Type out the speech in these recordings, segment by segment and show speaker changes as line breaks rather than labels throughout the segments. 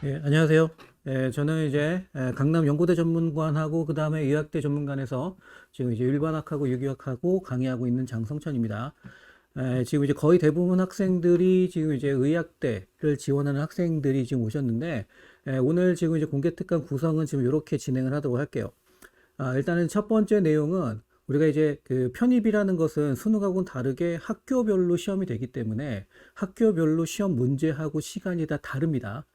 예, 안녕하세요. 저는 이제 강남 연고대 전문관하고 그 다음에 의학대 전문관에서 지금 이제 일반학하고 유기학하고 강의하고 있는 장성천입니다. 지금 이제 거의 대부분 학생들이 지금 이제 의학대를 지원하는 학생들이 지금 오셨는데, 오늘 지금 이제 공개특강 구성은 지금 이렇게 진행을 하도록 할게요. 일단은 첫 번째 내용은 우리가 이제 그 편입이라는 것은 수능하고는 다르게 학교별로 시험이 되기 때문에 학교별로 시험 문제하고 시간이 다 다릅니다.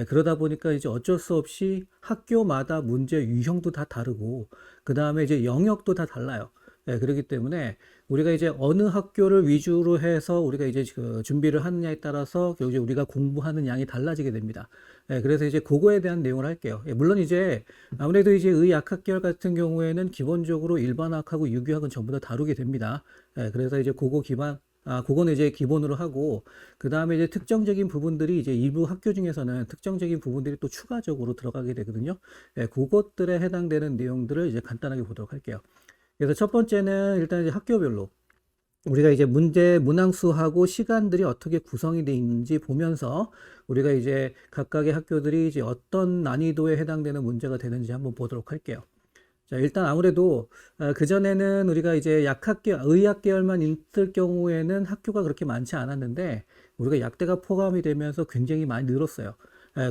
그러다 보니까 이제 어쩔 수 없이 학교마다 문제 유형도 다 다르고 그 다음에 이제 영역도 다 달라요. 그렇기 때문에 우리가 이제 어느 학교를 위주로 해서 우리가 이제 그 준비를 하느냐에 따라서 이제 우리가 공부하는 양이 달라지게 됩니다. 그래서 이제 그거에 대한 내용을 할게요. 물론 이제 아무래도 이제 의학학계열 같은 경우에는 기본적으로 일반학하고 유기학은 전부 다 다루게 됩니다. 그래서 이제 그거 기반 그거는 이제 기본으로 하고, 그 다음에 이제 특정적인 부분들이 이제 일부 학교 중에서는 특정적인 부분들이 또 추가적으로 들어가게 되거든요. 그것들에 해당되는 내용들을 이제 간단하게 보도록 할게요. 그래서 첫 번째는 일단 이제 학교별로 우리가 이제 문제 문항수하고 시간들이 어떻게 구성이 되어 있는지 보면서 우리가 이제 각각의 학교들이 이제 어떤 난이도에 해당되는 문제가 되는지 한번 보도록 할게요. 자, 일단 아무래도 그전에는 우리가 이제 의학 계열만 있을 경우에는 학교가 그렇게 많지 않았는데 우리가 약대가 포함이 되면서 굉장히 많이 늘었어요.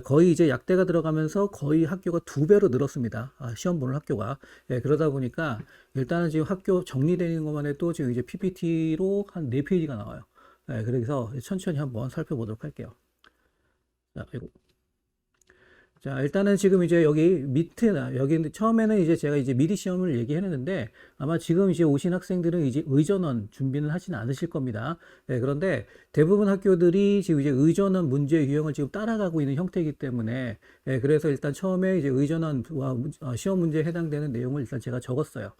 거의 이제 약대가 들어가면서 거의 학교가 두 배로 늘었습니다. 시험 보는 학교가. 그러다 보니까 일단은 지금 학교 정리되는 것만 해도 지금 이제 PPT로 한 4페이지가 나와요. 그래서 천천히 한번 살펴보도록 할게요. 자, 자, 일단은 지금 이제 여기 밑에나, 여기 처음에는 이제 제가 이제 미리 시험을 얘기했는데 아마 지금 이제 오신 학생들은 이제 의전원 준비는 하지는 않으실 겁니다. 그런데 대부분 학교들이 지금 이제 의전원 문제 유형을 지금 따라가고 있는 형태이기 때문에 그래서 일단 처음에 이제 의전원과 시험 문제에 해당되는 내용을 일단 제가 적었어요.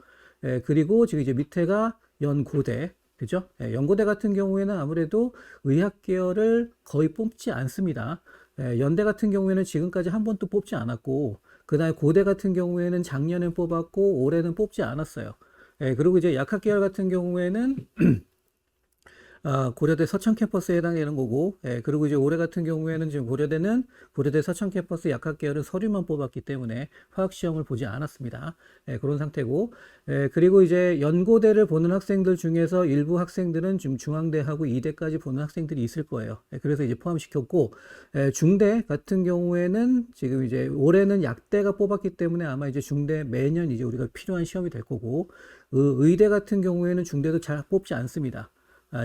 그리고 지금 이제 밑에가 연고대. 그죠? 연고대 같은 경우에는 아무래도 의학 계열을 거의 뽑지 않습니다. 연대 같은 경우에는 지금까지 한 번도 뽑지 않았고, 그다음에 고대 같은 경우에는 작년엔 뽑았고, 올해는 뽑지 않았어요. 그리고 이제 약학 계열 같은 경우에는 고려대 서천 캠퍼스에 해당되는 거고, 그리고 이제 올해 같은 경우에는 지금 고려대 서천 캠퍼스 약학 계열은 서류만 뽑았기 때문에 화학 시험을 보지 않았습니다. 그런 상태고, 그리고 이제 연고대를 보는 학생들 중에서 일부 학생들은 지금 중앙대하고 이대까지 보는 학생들이 있을 거예요. 그래서 이제 포함시켰고, 중대 같은 경우에는 지금 이제 올해는 약대가 뽑았기 때문에 아마 이제 중대 매년 이제 우리가 필요한 시험이 될 거고, 의대 같은 경우에는 중대도 잘 뽑지 않습니다.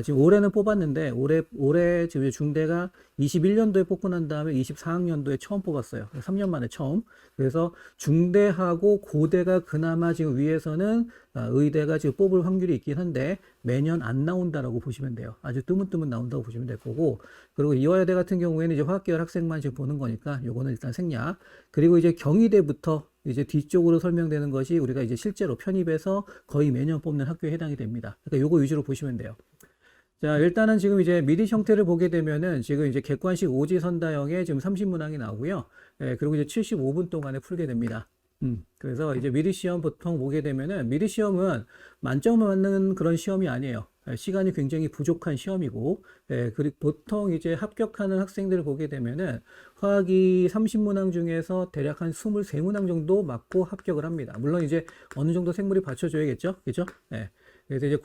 지금 올해는 뽑았는데 올해 지금 중대가 21년도에 뽑고 난 다음에 24학년도에 처음 뽑았어요. 3년 만에 처음. 그래서 중대하고 고대가 그나마 지금 위에서는 의대가 지금 뽑을 확률이 있긴 한데 매년 안 나온다라고 보시면 돼요. 아주 뜨문뜨문 나온다고 보시면 될 거고. 그리고 이화여대 같은 경우에는 이제 화학계열 학생만 지금 보는 거니까 요거는 일단 생략. 그리고 이제 경희대부터 이제 뒤쪽으로 설명되는 것이 우리가 이제 실제로 편입해서 거의 매년 뽑는 학교에 해당이 됩니다. 그러니까 요거 위주로 보시면 돼요. 자, 일단은 지금 이제 미리 형태를 보게 되면은 지금 이제 객관식 오지선다형에 지금 30문항이 나오고요. 그리고 이제 75분 동안에 풀게 됩니다. 그래서 이제 미리 시험 보통 보게 되면은 미리 시험은 만점을 맞는 그런 시험이 아니에요. 시간이 굉장히 부족한 시험이고, 그리고 보통 이제 합격하는 학생들을 보게 되면은 화학이 30문항 중에서 대략 한 23문항 정도 맞고 합격을 합니다. 물론 이제 어느 정도 생물이 받쳐줘야겠죠? 그죠? 그래서 이제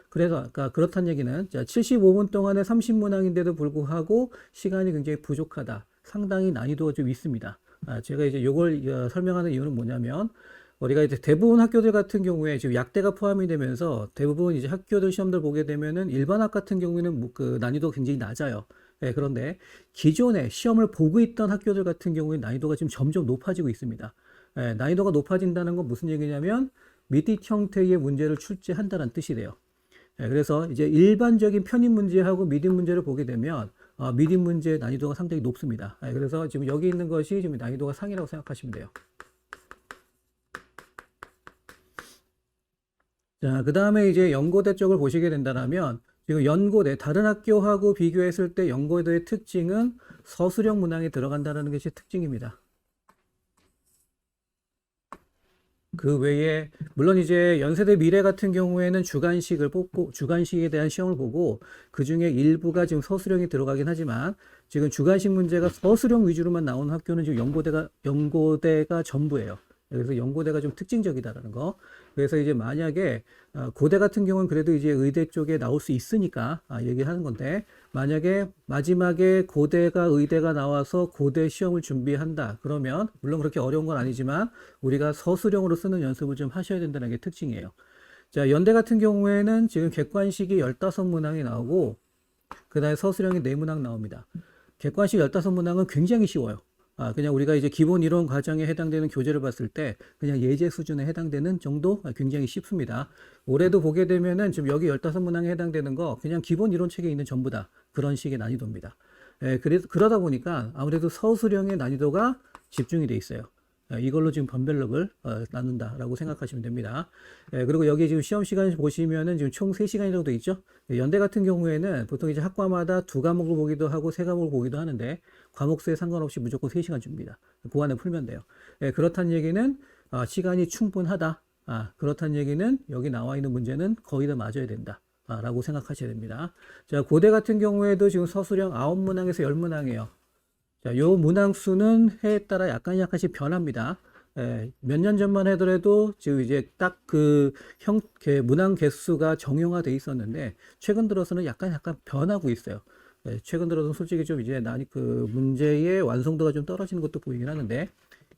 그래서 아까 그렇다는 얘기는, 자, 75분 동안에 30문항인데도 불구하고 시간이 굉장히 부족하다. 상당히 난이도가 좀 있습니다. 제가 이제 요걸 설명하는 이유는 뭐냐면, 우리가 이제 대부분 학교들 같은 경우에 지금 약대가 포함이 되면서 대부분 이제 학교들 시험들 보게 되면은 일반학 같은 경우에는 그 난이도가 굉장히 낮아요. 그런데 기존에 시험을 보고 있던 학교들 같은 경우에 난이도가 지금 점점 높아지고 있습니다. 난이도가 높아진다는 건 무슨 얘기냐면 미디 형태의 문제를 출제한다는 뜻이래요. 그래서 이제 일반적인 편입 문제하고 미디 문제를 보게 되면 미디 문제 난이도가 상당히 높습니다. 그래서 지금 여기 있는 것이 지금 난이도가 상이라고 생각하시면 돼요. 자, 그 다음에 이제 연고대 쪽을 보시게 된다면 지금 연고대 다른 학교하고 비교했을 때 연고대의 특징은 서술형 문항이 들어간다는 것이 특징입니다. 그 외에 물론 이제 연세대 미래 같은 경우에는 주관식을 뽑고 주관식에 대한 시험을 보고 그 중에 일부가 지금 서술형이 들어가긴 하지만 지금 주관식 문제가 서술형 위주로만 나오는 학교는 지금 연고대가 전부예요. 그래서 연고대가 좀 특징적이다라는 거. 그래서 이제 만약에 고대 같은 경우는 그래도 이제 의대 쪽에 나올 수 있으니까 얘기하는 건데 만약에 마지막에 고대가 의대가 나와서 고대 시험을 준비한다. 그러면 물론 그렇게 어려운 건 아니지만 우리가 서술형으로 쓰는 연습을 좀 하셔야 된다는 게 특징이에요. 자, 연대 같은 경우에는 지금 객관식이 15문항이 나오고 그다음에 서술형이 4문항 나옵니다. 객관식 15문항은 굉장히 쉬워요. 그냥 우리가 이제 기본 이론 과정에 해당되는 교재를 봤을 때 그냥 예제 수준에 해당되는 정도 굉장히 쉽습니다. 올해도 보게 되면은 지금 여기 15문항에 해당되는 거 그냥 기본 이론 책에 있는 전부 다 그런 식의 난이도입니다. 그러다 보니까 아무래도 서술형의 난이도가 집중이 돼 있어요. 이걸로 지금 변별력을 나눈다라고 생각하시면 됩니다. 그리고 여기 지금 시험 시간 보시면은 지금 총 3시간 정도 있죠. 연대 같은 경우에는 보통 이제 학과마다 2과목을 보기도 하고 3과목을 보기도 하는데 과목수에 상관없이 무조건 3시간 줍니다. 그 안에 풀면 돼요. 그렇다는 얘기는 시간이 충분하다. 그렇다는 얘기는 여기 나와 있는 문제는 거의 다 맞아야 된다. 라고 생각하셔야 됩니다. 자, 고대 같은 경우에도 지금 서술형 9문항에서 10문항이에요. 자, 요 문항 수는 해에 따라 약간씩 변합니다. 몇 년 전만 하더라도 지금 이제 딱 그 문항 개수가 정형화돼 있었는데 최근 들어서는 약간 변하고 있어요. 최근 들어서 솔직히 좀 이제 그 문제의 완성도가 좀 떨어지는 것도 보이긴 하는데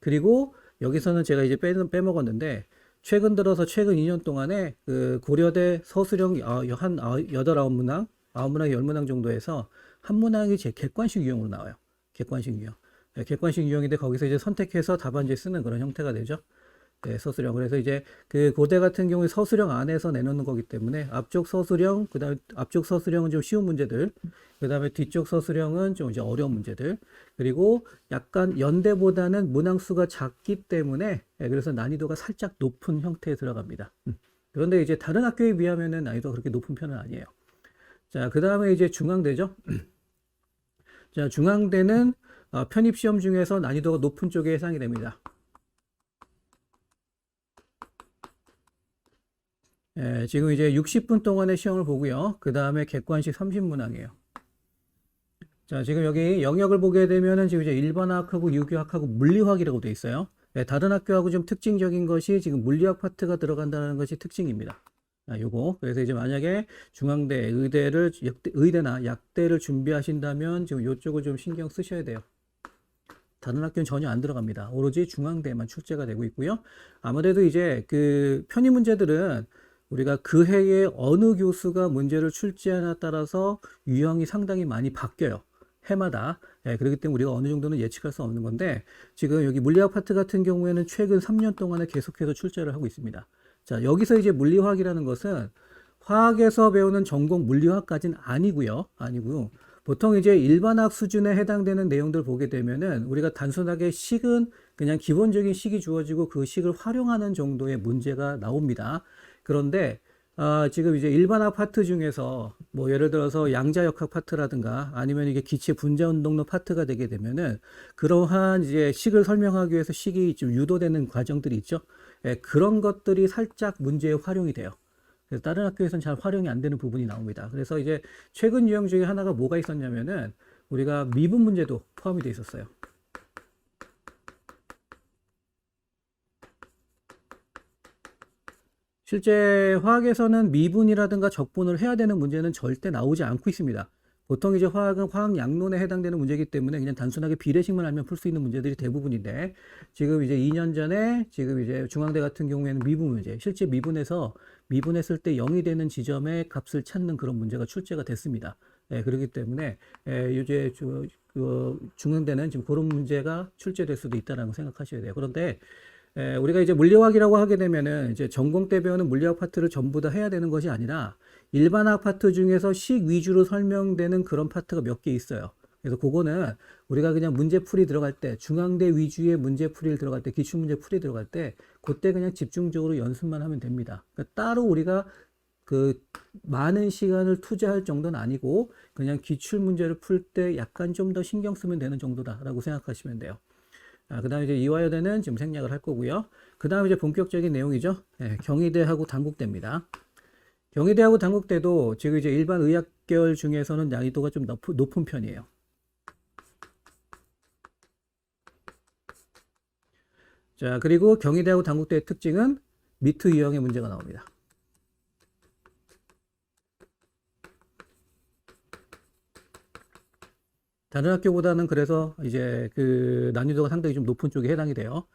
그리고 여기서는 제가 이제 빼먹었는데 최근 들어서 최근 2년 동안에 그 고려대 서술형 한 8, 9문항, 9문항, 10문항 정도에서 한 문항이 제 객관식 유형으로 나와요. 객관식 유형. 객관식 유형인데 거기서 이제 선택해서 답안지 쓰는 그런 형태가 되죠. 서술형. 그래서 이제 그 고대 같은 경우에 서술형 안에서 내놓는 거기 때문에 앞쪽 서술형, 그다음에 앞쪽 서술형은 좀 쉬운 문제들, 그다음에 뒤쪽 서술형은 좀 이제 어려운 문제들, 그리고 약간 연대보다는 문항수가 작기 때문에 그래서 난이도가 살짝 높은 형태에 들어갑니다. 그런데 이제 다른 학교에 비하면은 난이도가 그렇게 높은 편은 아니에요. 자, 그다음에 이제 중앙대죠. 자, 중앙대는 편입시험 중에서 난이도가 높은 쪽에 해당이 됩니다. 지금 이제 60분 동안의 시험을 보고요. 그 다음에 객관식 30문항이에요. 자, 지금 여기 영역을 보게 되면은 지금 이제 일반화학하고 유기화학하고 물리화학이라고 되어 있어요. 다른 학교하고 좀 특징적인 것이 지금 물리학 파트가 들어간다는 것이 특징입니다. 요거. 그래서 이제 만약에 중앙대, 의대나 약대를 준비하신다면 지금 요쪽을 좀 신경 쓰셔야 돼요. 다른 학교는 전혀 안 들어갑니다. 오로지 중앙대만 출제가 되고 있고요. 아무래도 이제 그 편입 문제들은 우리가 그 해에 어느 교수가 문제를 출제하냐에 따라서 유형이 상당히 많이 바뀌어요. 해마다. 그렇기 때문에 우리가 어느 정도는 예측할 수 없는 건데 지금 여기 물리학 파트 같은 경우에는 최근 3년 동안에 계속해서 출제를 하고 있습니다. 자, 여기서 이제 물리화학이라는 것은 화학에서 배우는 전공 물리화학까지는 아니고요. 보통 이제 일반학 수준에 해당되는 내용들 보게 되면은 우리가 단순하게 식은 그냥 기본적인 식이 주어지고 그 식을 활용하는 정도의 문제가 나옵니다. 그런데 지금 이제 일반학 파트 중에서 뭐 예를 들어서 양자역학 파트라든가 아니면 이게 기체 분자 운동로 파트가 되게 되면은 그러한 이제 식을 설명하기 위해서 식이 좀 유도되는 과정들이 있죠. 그런 것들이 살짝 문제에 활용이 돼요. 그래서 다른 학교에서는 잘 활용이 안 되는 부분이 나옵니다. 그래서 이제 최근 유형 중에 하나가 뭐가 있었냐면은 우리가 미분 문제도 포함이 돼 있었어요. 실제 화학에서는 미분이라든가 적분을 해야 되는 문제는 절대 나오지 않고 있습니다. 보통 이제 화학은 화학 양론에 해당되는 문제이기 때문에 그냥 단순하게 비례식만 알면 풀 수 있는 문제들이 대부분인데 지금 이제 2년 전에 지금 이제 중앙대 같은 경우에는 미분 문제, 실제 미분했을 때 0이 되는 지점의 값을 찾는 그런 문제가 출제가 됐습니다. 그렇기 때문에 이제 중앙대는 지금 그런 문제가 출제될 수도 있다라고 생각하셔야 돼요. 그런데 우리가 이제 물리화학이라고 하게 되면은 이제 전공 때 배우는 물리학 파트를 전부 다 해야 되는 것이 아니라 일반학 파트 중에서 식 위주로 설명되는 그런 파트가 몇 개 있어요. 그래서 그거는 우리가 그냥 문제풀이 들어갈 때 중앙대 위주의 문제풀이를 들어갈 때 기출문제 풀이 들어갈 때 그때 그냥 집중적으로 연습만 하면 됩니다. 그러니까 따로 우리가 그 많은 시간을 투자할 정도는 아니고 그냥 기출문제를 풀 때 약간 좀 더 신경 쓰면 되는 정도다라고 생각하시면 돼요. 그 다음에 이제 이화여대는 지금 생략을 할 거고요. 그 다음에 이제 본격적인 내용이죠. 예, 경희대하고 단국대입니다. 경희대하고 단국대도 지금 이제 일반 의학계열 중에서는 난이도가 좀 높은 편이에요. 자, 그리고 경희대하고 단국대의 특징은 미트 유형의 문제가 나옵니다. 다른 학교보다는 그래서 이제 그 난이도가 상당히 좀 높은 쪽에 해당이 돼요.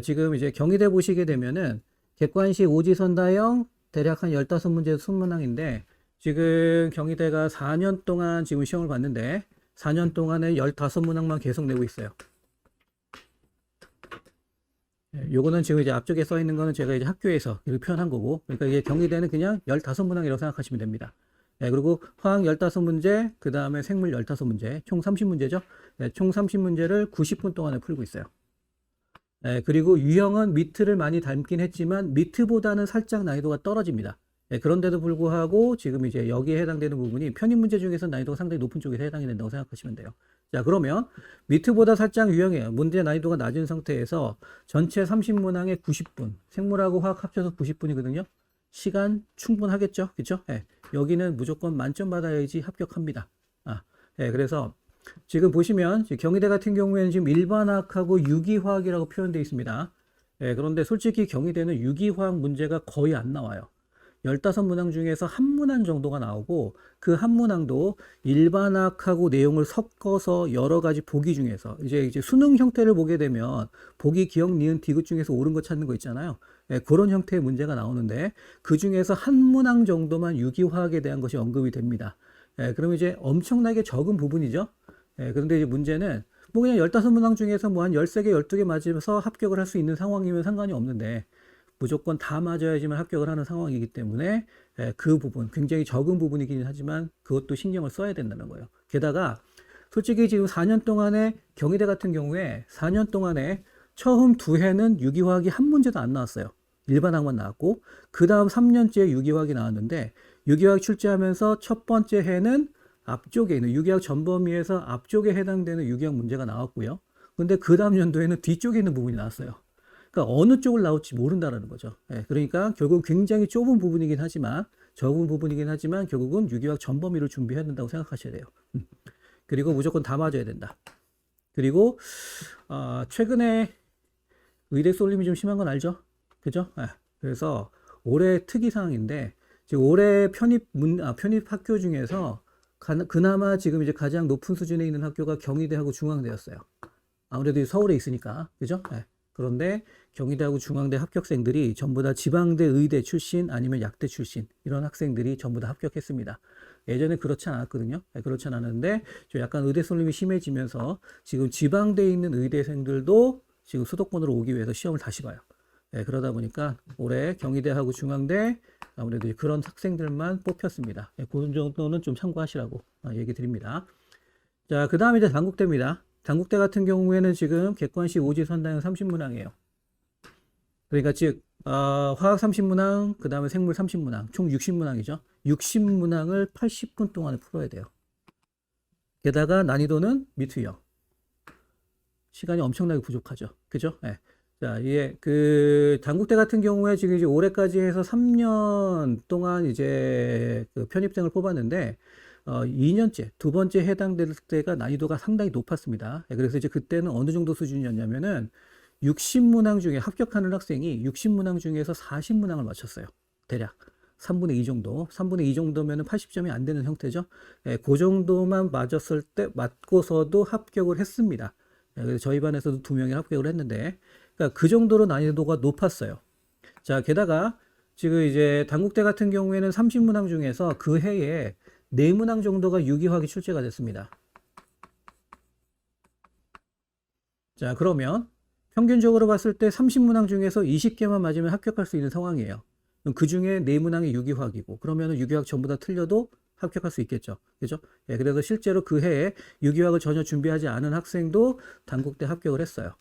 지금 이제 경희대 보시게 되면은 객관식 오지선다형 대략 한 15문제 순문항인데 지금 경희대가 4년 동안 지금 시험을 봤는데 4년 동안에 15문항만 계속 내고 있어요. 요거는 지금 이제 앞쪽에 써 있는 거는 제가 이제 학교에서 이렇게 표현한 거고, 그러니까 이게 경희대는 그냥 15문항이라고 생각하시면 됩니다. 그리고 화학 15문제, 그 다음에 생물 15문제, 총 30문제죠. 총 30문제를 90분 동안에 풀고 있어요. 그리고 유형은 미트를 많이 닮긴 했지만 미트보다는 살짝 난이도가 떨어집니다. 그런데도 불구하고 지금 이제 여기에 해당되는 부분이 편입 문제 중에서 난이도가 상당히 높은 쪽에 해당이 된다고 생각하시면 돼요. 자, 그러면 미트보다 살짝 유형해요. 문제 난이도가 낮은 상태에서 전체 30문항에 90분, 생물하고 화학 합쳐서 90분이거든요. 시간 충분하겠죠? 그쵸? 여기는 무조건 만점 받아야지 합격합니다. 그래서 지금 보시면 경희대 같은 경우에는 지금 일반화학하고 유기화학이라고 표현되어 있습니다. 그런데 솔직히 경희대는 유기화학 문제가 거의 안 나와요. 15문항 중에서 한 문항 정도가 나오고 그 한 문항도 일반학하고 내용을 섞어서 여러 가지 보기 중에서 이제 수능 형태를 보게 되면 보기 기억 니은 디귿 중에서 옳은 거 찾는 거 있잖아요. 그런 형태의 문제가 나오는데 그 중에서 한 문항 정도만 유기화학에 대한 것이 언급이 됩니다. 그럼 이제 엄청나게 적은 부분이죠. 그런데 이제 문제는 뭐 그냥 15문항 중에서 뭐 한 13개, 12개 맞으면서 합격을 할 수 있는 상황이면 상관이 없는데 무조건 다 맞아야지만 합격을 하는 상황이기 때문에 그 부분, 굉장히 적은 부분이긴 하지만 그것도 신경을 써야 된다는 거예요. 게다가 솔직히 지금 4년 동안에 경희대 같은 경우에 4년 동안에 처음 2해는 유기화학이 한 문제도 안 나왔어요. 일반학만 나왔고 그 다음 3년째 유기화학이 나왔는데 유기화학 출제하면서 첫 번째 해는 앞쪽에 있는 유기화학 전범위에서 앞쪽에 해당되는 유기화학 문제가 나왔고요. 근데 그 다음 연도에는 뒤쪽에 있는 부분이 나왔어요. 그러니까 어느 쪽을 나올지 모른다는 거죠. 그러니까 결국 굉장히 좁은 부분이긴 하지만 적은 부분이긴 하지만 결국은 유기화학 전범위를 준비해야 된다고 생각하셔야 돼요. 그리고 무조건 다 맞아야 된다. 그리고 최근에 의대 쏠림이 좀 심한 건 알죠? 그죠? 그래서 올해 특이사항인데 지금 올해 편입 학교 중에서 그나마 지금 이제 가장 높은 수준에 있는 학교가 경희대하고 중앙대였어요. 아무래도 서울에 있으니까, 그죠? 그런데 경희대하고 중앙대 합격생들이 전부 다 지방대 의대 출신 아니면 약대 출신 이런 학생들이 전부 다 합격했습니다. 예전에 그렇지 않았거든요. 그렇지 않았는데 좀 약간 의대 쏠림이 심해지면서 지금 지방대에 있는 의대생들도 지금 수도권으로 오기 위해서 시험을 다시 봐요. 그러다 보니까 올해 경희대하고 중앙대 아무래도 그런 학생들만 뽑혔습니다. 그 정도는 좀 참고하시라고 얘기 드립니다. 자, 그 다음에 이제 단국대입니다. 단국대 같은 경우에는 지금 객관식 오지선다형 30문항이에요. 그러니까 즉 화학 30문항, 그 다음에 생물 30문항, 총 60문항이죠. 60문항을 80분 동안에 풀어야 돼요. 게다가 난이도는 미트형. 시간이 엄청나게 부족하죠. 그죠? 자, 이게 그 단국대 같은 경우에 지금 이제 올해까지 해서 3년 동안 이제 그 편입생을 뽑았는데 2년째, 두 번째 해당될 때가 난이도가 상당히 높았습니다. 그래서 이제 그때는 어느 정도 수준이었냐면은 60문항 중에 합격하는 학생이 60문항 중에서 40문항을 맞췄어요. 대략 3분의 2 정도. 3분의 2 정도면은 80점이 안 되는 형태죠. 그 정도만 맞았을 때 맞고서도 합격을 했습니다. 그래서 저희 반에서도 2명이 합격을 했는데, 그러니까 그 정도로 난이도가 높았어요. 자, 게다가 지금 이제 단국대 같은 경우에는 30문항 중에서 그 해에 4문항 정도가 유기화학이 출제가 됐습니다. 자, 그러면 평균적으로 봤을 때 30문항 중에서 20개만 맞으면 합격할 수 있는 상황이에요. 그 중에 4문항이 유기화학이고, 그러면 유기화학 전부 다 틀려도 합격할 수 있겠죠. 그죠? 그래서 실제로 그 해에 유기화학을 전혀 준비하지 않은 학생도 단국대 합격을 했어요.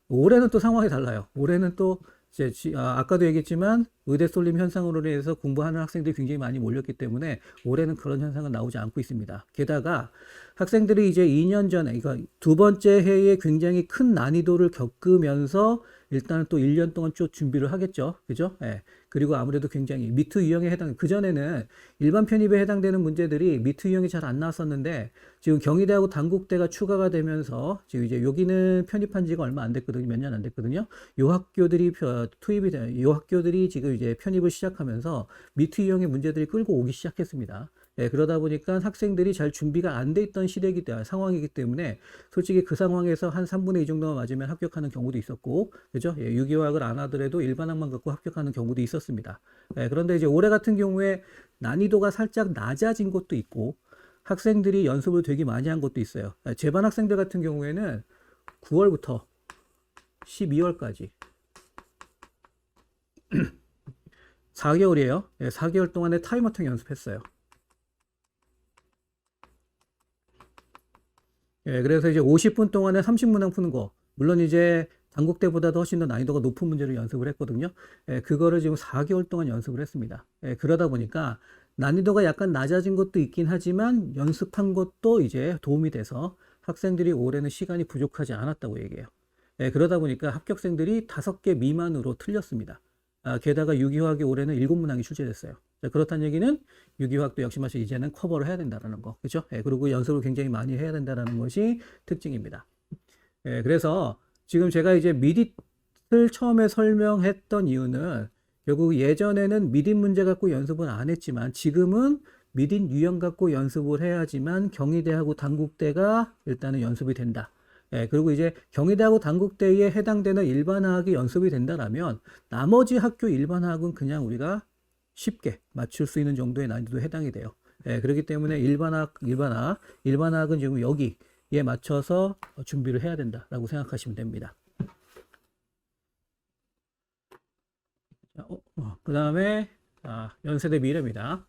올해는 또 상황이 달라요. 올해는 또 이제 아까도 얘기했지만 의대 쏠림 현상으로 인해서 공부하는 학생들이 굉장히 많이 몰렸기 때문에 올해는 그런 현상은 나오지 않고 있습니다. 게다가 학생들이 이제 2년 전에, 그러니까 두 번째 해에 굉장히 큰 난이도를 겪으면서 일단은 또 1년 동안 쭉 준비를 하겠죠. 그죠? 예. 그리고 아무래도 굉장히 미투 유형에 그전에는 일반 편입에 해당되는 문제들이 미투 유형이 잘 안 나왔었는데 지금 경희대하고 단국대가 추가가 되면서 지금 이제 여기는 편입한 지가 얼마 안 됐거든요. 몇 년 안 됐거든요. 요 학교들이 투입이 돼, 요 학교들이 지금 이제 편입을 시작하면서 미투 유형의 문제들이 끌고 오기 시작했습니다. 예, 그러다 보니까 학생들이 잘 준비가 안 돼 있던 상황이기 때문에 솔직히 그 상황에서 한 3분의 2 정도만 맞으면 합격하는 경우도 있었고, 그죠? 예, 유기화학을 안 하더라도 일반학만 갖고 합격하는 경우도 있었습니다. 예, 그런데 이제 올해 같은 경우에 난이도가 살짝 낮아진 것도 있고, 학생들이 연습을 되게 많이 한 것도 있어요. 예, 제 반 학생들 같은 경우에는 9월부터 12월까지 4개월이에요. 예, 4개월 동안에 타이머통 연습했어요. 예, 그래서 이제 50분 동안에 30문항 푸는 거. 물론 이제 단국대보다도 훨씬 더 난이도가 높은 문제를 연습을 했거든요. 예, 그거를 지금 4개월 동안 연습을 했습니다. 예, 그러다 보니까 난이도가 약간 낮아진 것도 있긴 하지만 연습한 것도 이제 도움이 돼서 학생들이 올해는 시간이 부족하지 않았다고 얘기해요. 예, 그러다 보니까 합격생들이 5개 미만으로 틀렸습니다. 게다가 유기화학이 올해는 7문항이 출제됐어요. 자, 그렇다는 얘기는 유기화학도 역시 마찬가지 이제는 커버를 해야 된다는 거. 그죠? 예, 그리고 연습을 굉장히 많이 해야 된다는 것이 특징입니다. 예, 그래서 지금 제가 이제 미디를 처음에 설명했던 이유는 결국 예전에는 미디 문제 갖고 연습은 안 했지만 지금은 미디 유형 갖고 연습을 해야지만 경희대하고 단국대가 일단은 연습이 된다. 예, 그리고 이제 경희대하고 단국대에 해당되는 일반화학이 연습이 된다라면 나머지 학교 일반화학은 그냥 우리가 쉽게 맞출 수 있는 정도의 난이도에 해당이 돼요. 예, 그렇기 때문에 일반화학은 지금 여기에 맞춰서 준비를 해야 된다라고 생각하시면 됩니다. 그 다음에 연세대 미래입니다.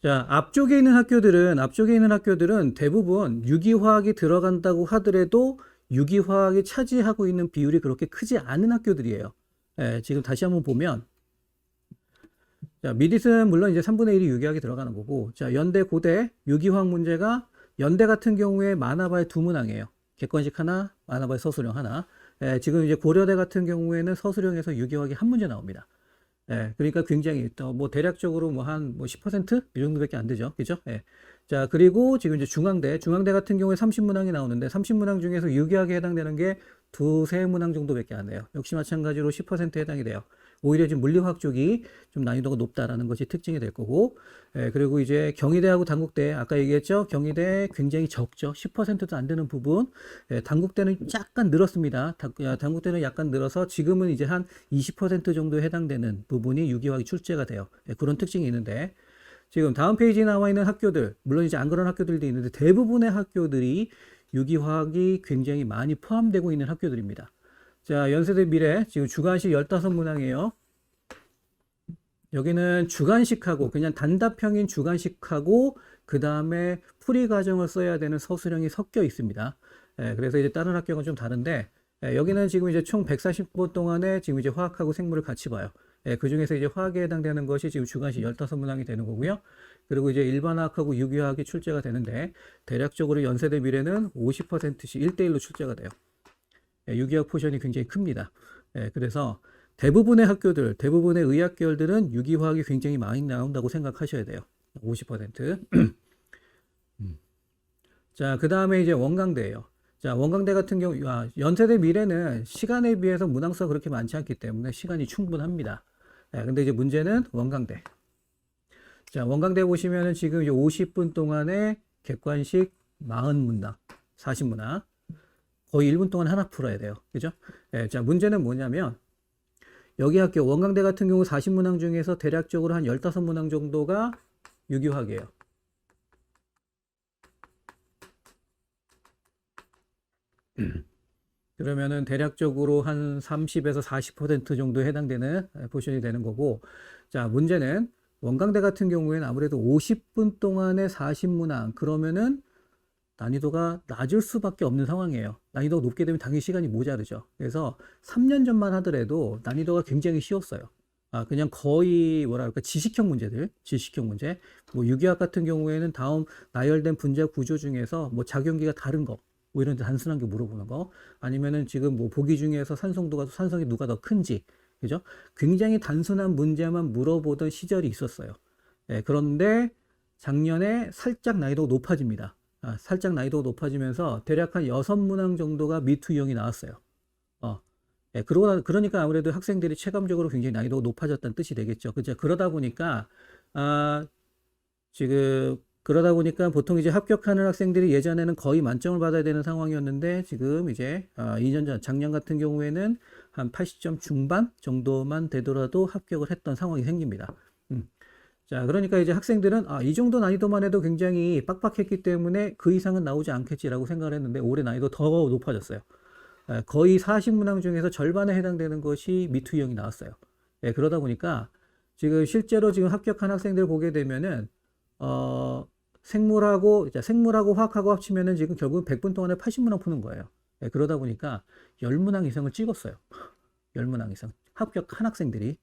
자, 앞쪽에 있는 학교들은 대부분 유기화학이 들어간다고 하더라도 유기화학이 차지하고 있는 비율이 그렇게 크지 않은 학교들이에요. 예, 지금 다시 한번 보면, 자, 미디스는 물론 이제 3분의 1이 유기화학이 들어가는 거고, 자, 연대, 고대, 유기화학 문제가 연대 같은 경우에 많아봐야 2문항이에요. 객관식 하나, 많아봐야 서술형 하나. 예, 지금 이제 고려대 같은 경우에는 서술형에서 유기화학이 한 문제 나옵니다. 예, 그러니까 굉장히 또 뭐 대략적으로 뭐 한 뭐 10%이 정도밖에 안 되죠. 그죠? 예. 자, 그리고 지금 이제 중앙대 같은 경우에 30문항이 나오는데 30문항 중에서 유기하게 해당되는 게 두세 문항 정도밖에 안 돼요. 역시 마찬가지로 10%에 해당이 돼요. 오히려 지금 물리화학 쪽이 좀 난이도가 높다라는 것이 특징이 될 거고, 예, 그리고 이제 경희대하고 단국대, 아까 얘기했죠? 경희대 굉장히 적죠. 10%도 안 되는 부분. 예, 단국대는 약간 늘었습니다. 단국대는 약간 늘어서 지금은 이제 한 20% 정도에 해당되는 부분이 유기화학이 출제가 돼요. 예, 그런 특징이 있는데, 지금 다음 페이지에 나와 있는 학교들, 물론 이제 안 그런 학교들도 있는데 대부분의 학교들이 유기화학이 굉장히 많이 포함되고 있는 학교들입니다. 자, 연세대 미래, 지금 주관식 15문항이에요. 여기는 주관식하고, 그냥 단답형인 주관식하고, 그 다음에 풀이 과정을 써야 되는 서술형이 섞여 있습니다. 예, 그래서 이제 다른 학교는 좀 다른데, 예, 여기는 지금 이제 총 140분 동안에 지금 이제 화학하고 생물을 같이 봐요. 예, 그 중에서 이제 화학에 해당되는 것이 지금 주관식 15문항이 되는 거고요. 그리고 이제 일반화학하고 유기화학이 출제가 되는데, 대략적으로 연세대 미래는 50%씩 1대1로 출제가 돼요. 예, 유기학 포션이 굉장히 큽니다. 예, 그래서 대부분의 학교들, 대부분의 의학 계열들은 유기화학이 굉장히 많이 나온다고 생각하셔야 돼요. 50%. 자, 그 다음에 이제 원광대예요. 자, 원광대 같은 경우, 연세대 미래는 시간에 비해서 문항수가 그렇게 많지 않기 때문에 시간이 충분합니다. 예, 근데 이제 문제는 원광대. 자, 원광대 보시면은 지금 이제 50분 동안에 객관식 40문항, 40문항. 거의 1분 동안 하나 풀어야 돼요. 그죠? 예, 자, 문제는 뭐냐면, 여기 학교 원광대 같은 경우 40문항 중에서 대략적으로 한 15문항 정도가 유기화학이에요. 그러면은 대략적으로 한 30에서 40% 정도에 해당되는 포션이 되는 거고, 자, 문제는 원광대 같은 경우에는 아무래도 50분 동안에 40문항 그러면은 난이도가 낮을 수밖에 없는 상황이에요. 난이도가 높게 되면 당연히 시간이 모자르죠. 그래서 3년 전만 하더라도 난이도가 굉장히 쉬웠어요. 그냥 거의 뭐랄까 지식형 문제들, 지식형 문제. 뭐 유기학 같은 경우에는 다음 나열된 분자 구조 중에서 뭐 작용기가 다른 거, 뭐 이런 단순한 게 물어보는 거, 아니면은 지금 뭐 보기 중에서 산성이 누가 더 큰지, 그죠? 굉장히 단순한 문제만 물어보던 시절이 있었어요. 그런데 작년에 살짝 난이도가 높아집니다. 살짝 난이도가 높아지면서 대략 한 6문항 정도가 미투 유형이 나왔어요. 그러니까 아무래도 학생들이 체감적으로 굉장히 난이도가 높아졌다는 뜻이 되겠죠. 그죠? 그러다 보니까 보통 이제 합격하는 학생들이 예전에는 거의 만점을 받아야 되는 상황이었는데 지금 이제 2년 전, 작년 같은 경우에는 한 80점 중반 정도만 되더라도 합격을 했던 상황이 생깁니다. 자, 그러니까 이제 학생들은 이 정도 난이도만 해도 굉장히 빡빡했기 때문에 그 이상은 나오지 않겠지라고 생각을 했는데 올해 난이도 더 높아졌어요. 거의 40문항 중에서 절반에 해당되는 것이 미투 유형이 나왔어요. 그러다 보니까 지금 실제로 지금 합격한 학생들 보게 되면은 생물하고 화학하고 합치면은 지금 결국 100분 동안에 80문항 푸는 거예요. 그러다 보니까 10문항 이상을 찍었어요. 10문항 이상. 합격한 학생들이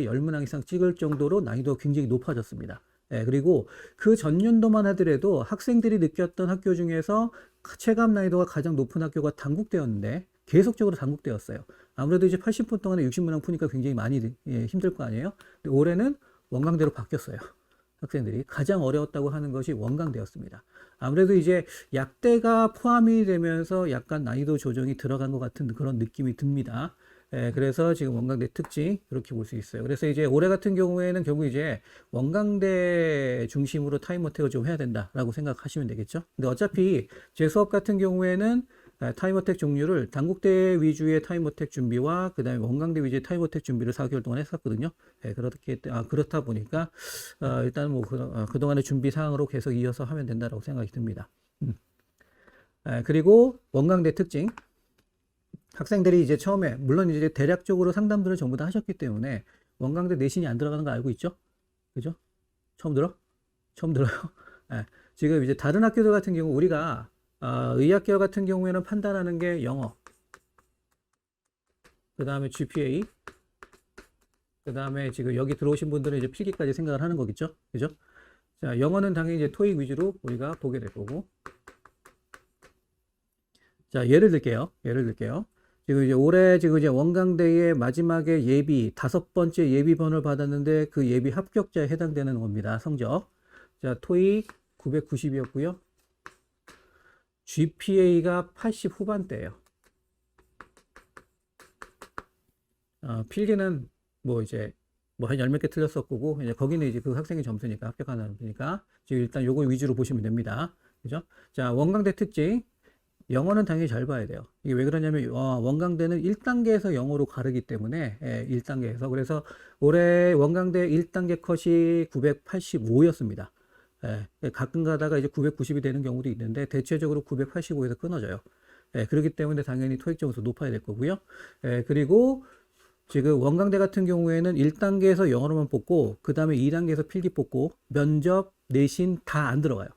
10문항 이상 찍을 정도로 난이도가 굉장히 높아졌습니다. 그리고 그 전년도만 하더라도 학생들이 느꼈던 학교 중에서 체감 난이도가 가장 높은 학교가 단국대였는데 계속적으로 단국대였어요. 아무래도 이제 80분 동안에 60문항 푸니까 굉장히 많이 힘들 거 아니에요? 근데 올해는 원광대로 바뀌었어요. 학생들이 가장 어려웠다고 하는 것이 원광대였습니다. 아무래도 이제 약대가 포함이 되면서 약간 난이도 조정이 들어간 것 같은 그런 느낌이 듭니다. 그래서 지금 원광대 특징 그렇게 볼 수 있어요. 그래서 이제 올해 같은 경우에는 결국 이제 원광대 중심으로 타임어택을 좀 해야 된다라고 생각하시면 되겠죠. 근데 어차피 제 수업 같은 경우에는 타임어택 종류를 단국대 위주의 타임어택 준비와 그 다음에 원광대 위주의 타임어택 준비를 4개월 동안 했었거든요. 그렇다 보니까 일단 뭐 그동안의 준비 사항으로 계속 이어서 하면 된다라고 생각이 듭니다. 그리고 원광대 특징. 학생들이 이제 처음에 물론 이제 대략적으로 상담들을 전부 다 하셨기 때문에 원광대 내신이 안 들어가는 거 알고 있죠? 그죠? 처음 들어? 처음 들어요? 지금 이제 다른 학교들 같은 경우 우리가 의학계열 같은 경우에는 판단하는 게 영어, 그 다음에 GPA, 그 다음에 지금 여기 들어오신 분들은 이제 필기까지 생각을 하는 거겠죠? 그죠? 자, 영어는 당연히 이제 토익 위주로 우리가 보게 될 거고. 자, 예를 들게요. 지금 이제 올해 지금 이제 원광대의 마지막에 예비 5번째 예비번을 받았는데 그 예비 합격자에 해당되는 겁니다. 성적. 자, 토익 990이었고요. GPA가 80 후반대예요. 필기는 뭐 이제 뭐 한 10몇 개 틀렸을 거고 이제 거기는 이제 그 학생의 점수니까 합격하는 점수니까 지금 일단 요거 위주로 보시면 됩니다. 그죠? 자, 원광대 특징. 영어는 당연히 잘 봐야 돼요. 이게 왜 그러냐면 원광대는 1단계에서 영어로 가르기 때문에 1단계에서 그래서 올해 원광대 1단계 컷이 985였습니다. 가끔 가다가 이제 990이 되는 경우도 있는데 대체적으로 985에서 끊어져요. 그렇기 때문에 당연히 토익 점수 높아야 될 거고요. 그리고 지금 원광대 같은 경우에는 1단계에서 영어로만 뽑고 그 다음에 2단계에서 필기 뽑고 면접, 내신 다 안 들어가요.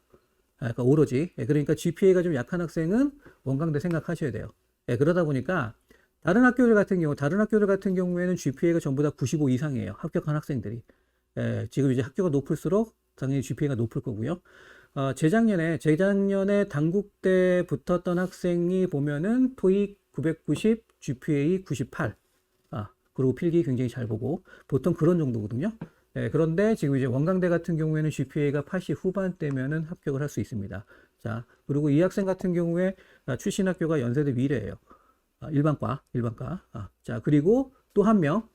그러니까 오로지. 그러니까 GPA가 좀 약한 학생은 원광대 생각하셔야 돼요. 그러다 보니까 다른 학교들 같은 경우에는 GPA가 전부 다 95 이상이에요. 합격한 학생들이. 지금 이제 학교가 높을수록 당연히 GPA가 높을 거고요. 재작년에 단국대 붙었던 학생이 보면은 토익 990, GPA 98. 그리고 필기 굉장히 잘 보고 보통 그런 정도거든요. 그런데 지금 이제 원광대 같은 경우에는 GPA가 80 후반대면은 합격을 할 수 있습니다. 자, 그리고 이 학생 같은 경우에 출신 학교가 연세대 미래예요. 일반과. 자, 그리고 또 한 명,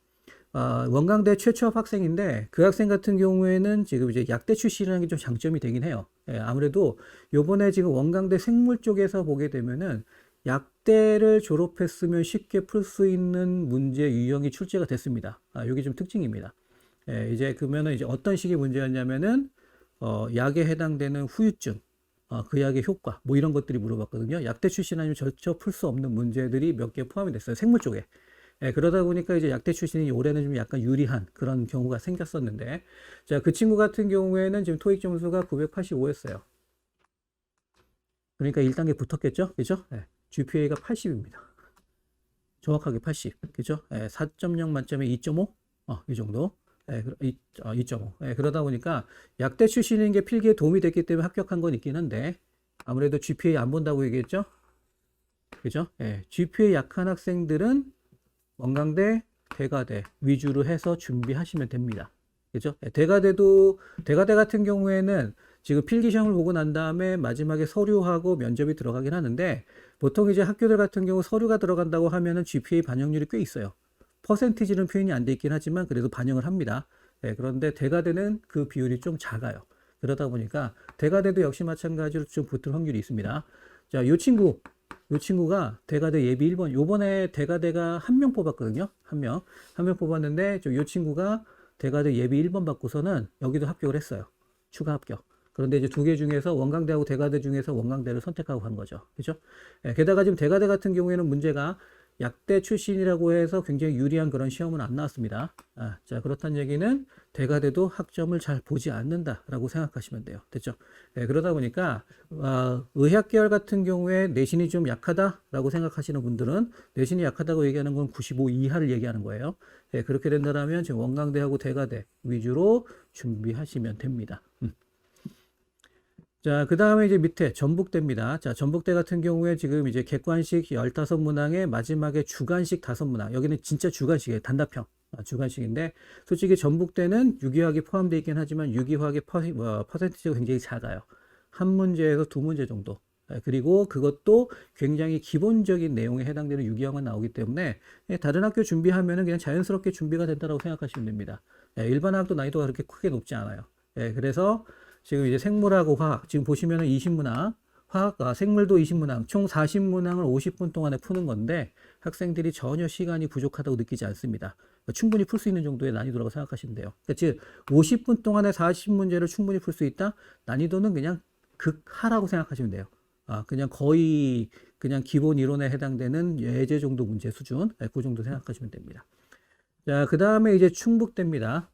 원광대 최초합 학생인데 그 학생 같은 경우에는 지금 이제 약대 출신이라는 게 좀 장점이 되긴 해요. 아무래도 요번에 지금 원광대 생물 쪽에서 보게 되면은 약대를 졸업했으면 쉽게 풀 수 있는 문제 유형이 출제가 됐습니다. 이게 좀 특징입니다. 이제 그러면은 이제 어떤 식의 문제였냐면은 약에 해당되는 후유증, 그 약의 효과, 뭐 이런 것들이 물어봤거든요. 약대 출신 아니면 절대 풀 수 없는 문제들이 몇 개 포함이 됐어요. 생물 쪽에. 그러다 보니까 이제 약대 출신이 올해는 좀 약간 유리한 그런 경우가 생겼었는데, 자, 그 친구 같은 경우에는 지금 토익 점수가 985였어요. 그러니까 1단계 붙었겠죠? 그죠? GPA가 80입니다. 정확하게 80. 그죠? 4.0 만점에 2.5? 이 정도. 2.5. 그러다 보니까 약대 출신인 게 필기에 도움이 됐기 때문에 합격한 건 있긴 한데, 아무래도 GPA 안 본다고 얘기했죠? 그죠? GPA 약한 학생들은 원광대, 대가대 위주로 해서 준비하시면 됩니다. 그죠? 대가대 같은 경우에는 지금 필기 시험을 보고 난 다음에 마지막에 서류하고 면접이 들어가긴 하는데, 보통 이제 학교들 같은 경우 서류가 들어간다고 하면은 GPA 반영률이 꽤 있어요. 퍼센티지는 표현이 안 돼 있긴 하지만 그래도 반영을 합니다. 그런데 대가대는 그 비율이 좀 작아요. 그러다 보니까 대가대도 역시 마찬가지로 좀 붙을 확률이 있습니다. 자, 요 친구가 대가대 예비 1번, 요번에 대가대가 한 명 뽑았거든요. 한 명 뽑았는데, 요 친구가 대가대 예비 1번 받고서는 여기도 합격을 했어요. 추가 합격. 그런데 이제 두 개 중에서 원광대하고 대가대 중에서 원광대를 선택하고 간 거죠. 그죠? 게다가 지금 대가대 같은 경우에는 문제가 약대 출신이라고 해서 굉장히 유리한 그런 시험은 안 나왔습니다. 자, 그렇다는 얘기는 대가대도 학점을 잘 보지 않는다라고 생각하시면 돼요. 됐죠? 그러다 보니까 의학 계열 같은 경우에 내신이 좀 약하다라고 생각하시는 분들은, 내신이 약하다고 얘기하는 건 95 이하를 얘기하는 거예요. 그렇게 된다면 지금 원광대하고 대가대 위주로 준비하시면 됩니다. 자, 그 다음에 이제 밑에 전북대입니다. 자, 전북대 같은 경우에 지금 이제 객관식 15문항에 마지막에 주관식 5문항. 여기는 진짜 주관식이에요. 단답형. 주관식인데, 솔직히 전북대는 유기화학이 포함되어 있긴 하지만 유기화학의 퍼센티지가 굉장히 작아요. 한 문제에서 두 문제 정도. 그리고 그것도 굉장히 기본적인 내용에 해당되는 유기화학만 나오기 때문에 다른 학교 준비하면은 그냥 자연스럽게 준비가 된다고 생각하시면 됩니다. 일반 학도 난이도가 그렇게 크게 높지 않아요. 그래서 지금 이제 생물하고 화학, 지금 보시면은 20문항, 생물도 20문항, 총 40문항을 50분 동안에 푸는 건데, 학생들이 전혀 시간이 부족하다고 느끼지 않습니다. 그러니까 충분히 풀 수 있는 정도의 난이도라고 생각하시면 돼요. 그러니까 즉, 50분 동안에 40문제를 충분히 풀 수 있다? 난이도는 그냥 극하라고 생각하시면 돼요. 그냥 거의, 그냥 기본 이론에 해당되는 예제 정도 문제 수준, 그 정도 생각하시면 됩니다. 자, 그 다음에 이제 충북대입니다.